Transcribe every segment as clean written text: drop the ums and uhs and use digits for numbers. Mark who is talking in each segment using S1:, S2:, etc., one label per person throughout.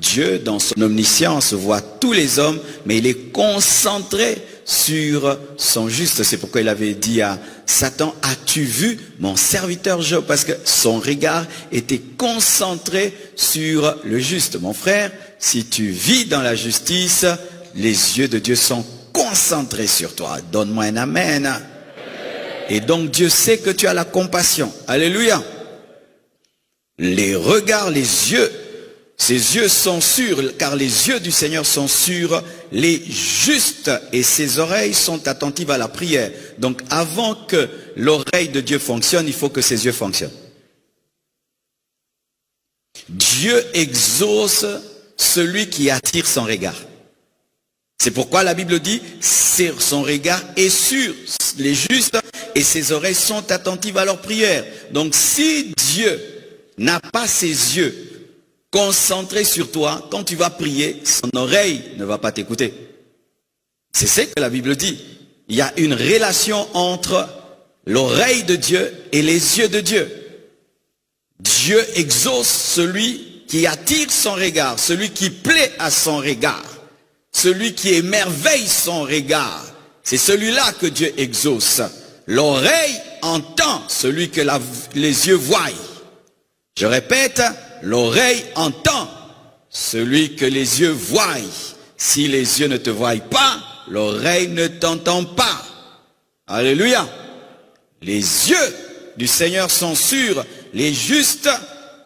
S1: Dieu, dans son omniscience, voit tous les hommes, mais il est concentré sur son juste. C'est pourquoi il avait dit à Satan, as-tu vu mon serviteur Job? Parce que son regard était concentré sur le juste. Mon frère, si tu vis dans la justice, les yeux de Dieu sont concentrés sur toi. Donne-moi un amen. Et donc Dieu sait que tu as la compassion. Alléluia. Les regards, les yeux, ses yeux sont sûrs, car les yeux du Seigneur sont sur les justes et ses oreilles sont attentives à la prière. Donc avant que l'oreille de Dieu fonctionne, il faut que ses yeux fonctionnent. Dieu exauce celui qui attire son regard. C'est pourquoi la Bible dit, son regard est sur les justes et ses oreilles sont attentives à leur prière. Donc si Dieu n'a pas ses yeux concentrés sur toi, quand tu vas prier, son oreille ne va pas t'écouter. C'est ce que la Bible dit. Il y a une relation entre l'oreille de Dieu et les yeux de Dieu. Dieu exauce celui qui attire son regard, celui qui plaît à son regard, celui qui émerveille son regard. C'est celui-là que Dieu exauce. L'oreille entend celui que les yeux voient. Je répète, l'oreille entend celui que les yeux voient. Si les yeux ne te voient pas, l'oreille ne t'entend pas. Alléluia. Les yeux du Seigneur sont sur les justes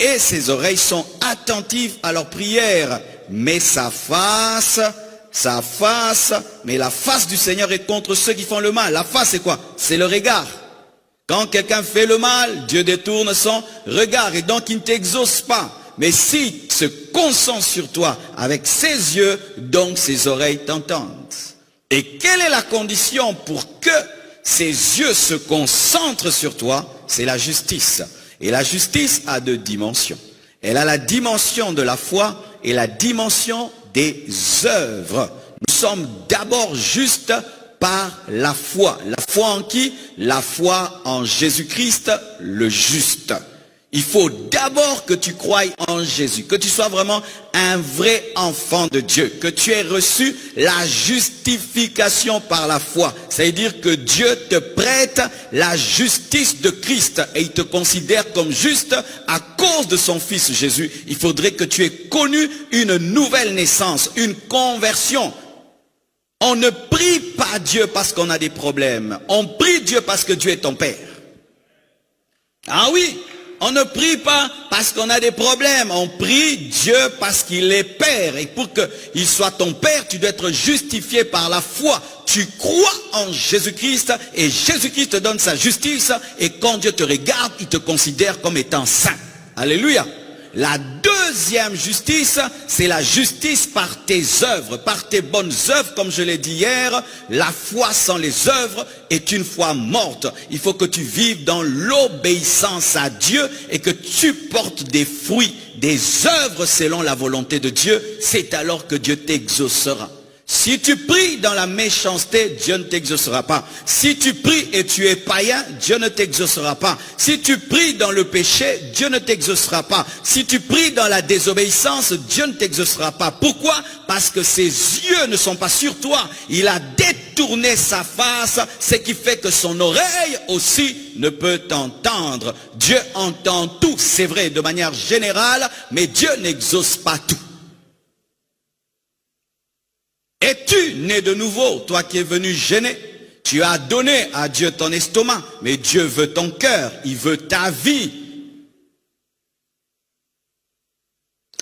S1: et ses oreilles sont attentives à leur prière. Mais sa face, mais la face du Seigneur est contre ceux qui font le mal. La face c'est quoi? C'est le regard. Quand quelqu'un fait le mal, Dieu détourne son regard et donc il ne t'exauce pas. Mais s'il se concentre sur toi avec ses yeux, donc ses oreilles t'entendent. Et quelle est la condition pour que ses yeux se concentrent sur toi? C'est la justice. Et la justice a deux dimensions. Elle a la dimension de la foi et la dimension des œuvres. Nous sommes d'abord justes par la foi. La foi en qui? La foi en Jésus-Christ, le juste. Il faut d'abord que tu croies en Jésus, que tu sois vraiment un vrai enfant de Dieu, que tu aies reçu la justification par la foi. C'est-à-dire que Dieu te prête la justice de Christ et il te considère comme juste à cause de son Fils Jésus. Il faudrait que tu aies connu une nouvelle naissance, une conversion. On ne prie pas Dieu parce qu'on a des problèmes. On prie Dieu parce que Dieu est ton Père. Ah oui, on ne prie pas parce qu'on a des problèmes. On prie Dieu parce qu'il est Père. Et pour qu'il soit ton Père, tu dois être justifié par la foi. Tu crois en Jésus-Christ et Jésus-Christ te donne sa justice. Et quand Dieu te regarde, il te considère comme étant saint. Alléluia. La deuxième justice, c'est la justice par tes œuvres, par tes bonnes œuvres, comme je l'ai dit hier. La foi sans les œuvres est une foi morte. Il faut que tu vives dans l'obéissance à Dieu et que tu portes des fruits, des œuvres selon la volonté de Dieu. C'est alors que Dieu t'exaucera. Si tu pries dans la méchanceté, Dieu ne t'exaucera pas. Si tu pries et tu es païen, Dieu ne t'exaucera pas. Si tu pries dans le péché, Dieu ne t'exaucera pas. Si tu pries dans la désobéissance, Dieu ne t'exaucera pas. Pourquoi? Parce que ses yeux ne sont pas sur toi. Il a détourné sa face, ce qui fait que son oreille aussi ne peut t'entendre. Dieu entend tout, c'est vrai, de manière générale, mais Dieu n'exauce pas tout. Es-tu né de nouveau, toi qui es venu gêner? Tu as donné à Dieu ton estomac, mais Dieu veut ton cœur, il veut ta vie.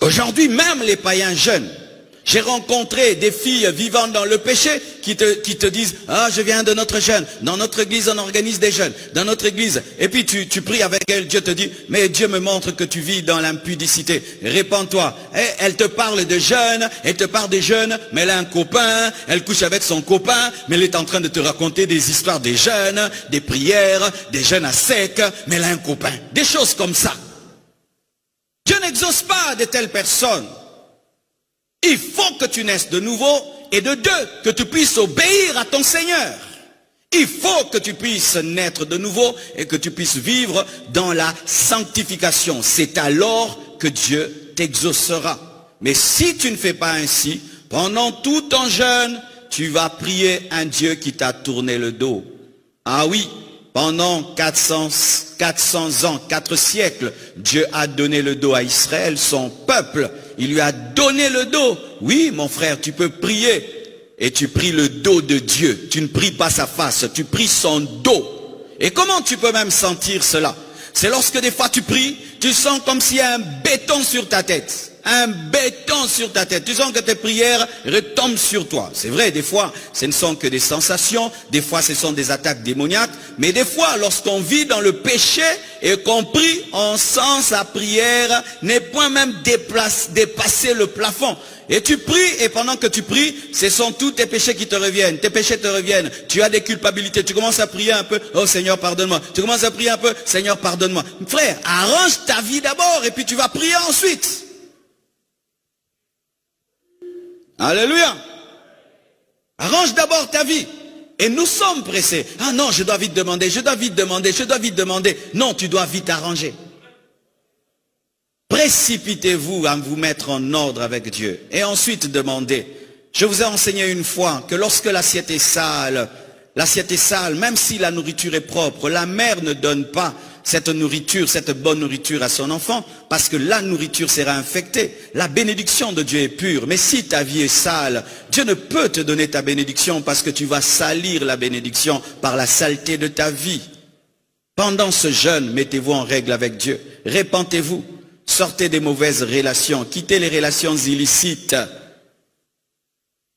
S1: Aujourd'hui, même les païens jeunes, j'ai rencontré des filles vivant dans le péché qui te disent « Ah, je viens de notre jeûne. Dans notre église, on organise des jeûnes. Dans notre église. » Et puis tu pries avec elle. Dieu te dit « Mais Dieu me montre que tu vis dans l'impudicité. Répands-toi. » Elle te parle de jeûne. Elle te parle des jeûnes. Mais elle a un copain. Elle couche avec son copain. Mais elle est en train de te raconter des histoires des jeûnes, des prières, des jeûnes à sec. Mais elle a un copain. Des choses comme ça. Dieu n'exauce pas de telles personnes. Il faut que tu naisses de nouveau et de deux, que tu puisses obéir à ton Seigneur. Il faut que tu puisses naître de nouveau et que tu puisses vivre dans la sanctification. C'est alors que Dieu t'exaucera. Mais si tu ne fais pas ainsi, pendant tout ton jeûne, tu vas prier un Dieu qui t'a tourné le dos. Ah oui, pendant 400 ans, 4 siècles, Dieu a donné le dos à Israël, son peuple. Il lui a donné le dos. Oui, mon frère, tu peux prier. Et tu pries le dos de Dieu. Tu ne pries pas sa face, tu pries son dos. Et comment tu peux même sentir cela? C'est lorsque des fois tu pries, tu sens comme s'il y a un béton sur ta tête. Un béton sur ta tête. Tu sens que tes prières retombent sur toi. C'est vrai, des fois, ce ne sont que des sensations. Des fois, ce sont des attaques démoniaques. Mais des fois, lorsqu'on vit dans le péché et qu'on prie, on sent sa prière n'est point même dépasser le plafond. Et tu pries, et pendant que tu pries, ce sont tous tes péchés qui te reviennent. Tes péchés te reviennent. Tu as des culpabilités. Tu commences à prier un peu. Oh Seigneur, pardonne-moi. Tu commences à prier un peu. Seigneur, pardonne-moi. Frère, arrange ta vie d'abord et puis tu vas prier ensuite. Alléluia. Arrange d'abord ta vie. Et nous sommes pressés. Ah non, je dois vite demander, je dois vite demander, je dois vite demander. Non, tu dois vite arranger. Précipitez-vous à vous mettre en ordre avec Dieu. Et ensuite demandez. Je vous ai enseigné une fois que lorsque l'assiette est sale, même si la nourriture est propre, la mère ne donne pas cette nourriture, cette bonne nourriture à son enfant, parce que la nourriture sera infectée. La bénédiction de Dieu est pure. Mais si ta vie est sale, Dieu ne peut te donner ta bénédiction parce que tu vas salir la bénédiction par la saleté de ta vie. Pendant ce jeûne, mettez-vous en règle avec Dieu. Répentez-vous. Sortez des mauvaises relations. Quittez les relations illicites.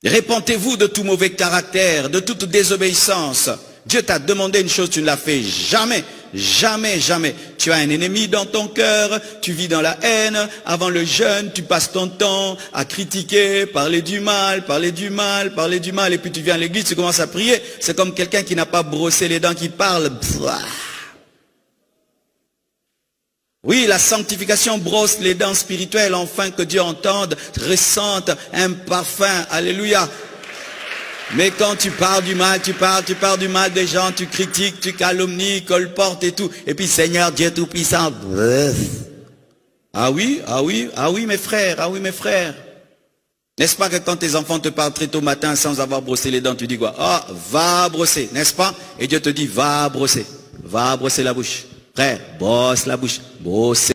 S1: Répentez-vous de tout mauvais caractère, de toute désobéissance. Dieu t'a demandé une chose, tu ne l'as fait jamais. Jamais, jamais. Tu as un ennemi dans ton cœur, tu vis dans la haine. Avant le jeûne, tu passes ton temps à critiquer, parler du mal, et puis tu viens à l'église, tu commences à prier. C'est comme quelqu'un qui n'a pas brossé les dents, qui parle. Oui, la sanctification brosse les dents spirituelles, enfin que Dieu entende, ressente un parfum. Alléluia. Mais quand tu parles du mal, tu parles du mal des gens, tu critiques, tu calomnies, colportes et tout. Et puis Seigneur Dieu Tout-Puissant. Ah oui, mes frères. N'est-ce pas que quand tes enfants te parlent très tôt matin sans avoir brossé les dents, tu dis quoi? Ah, va brosser, n'est-ce pas? Et Dieu te dit, va brosser la bouche. Frère, brosse la bouche, brosser.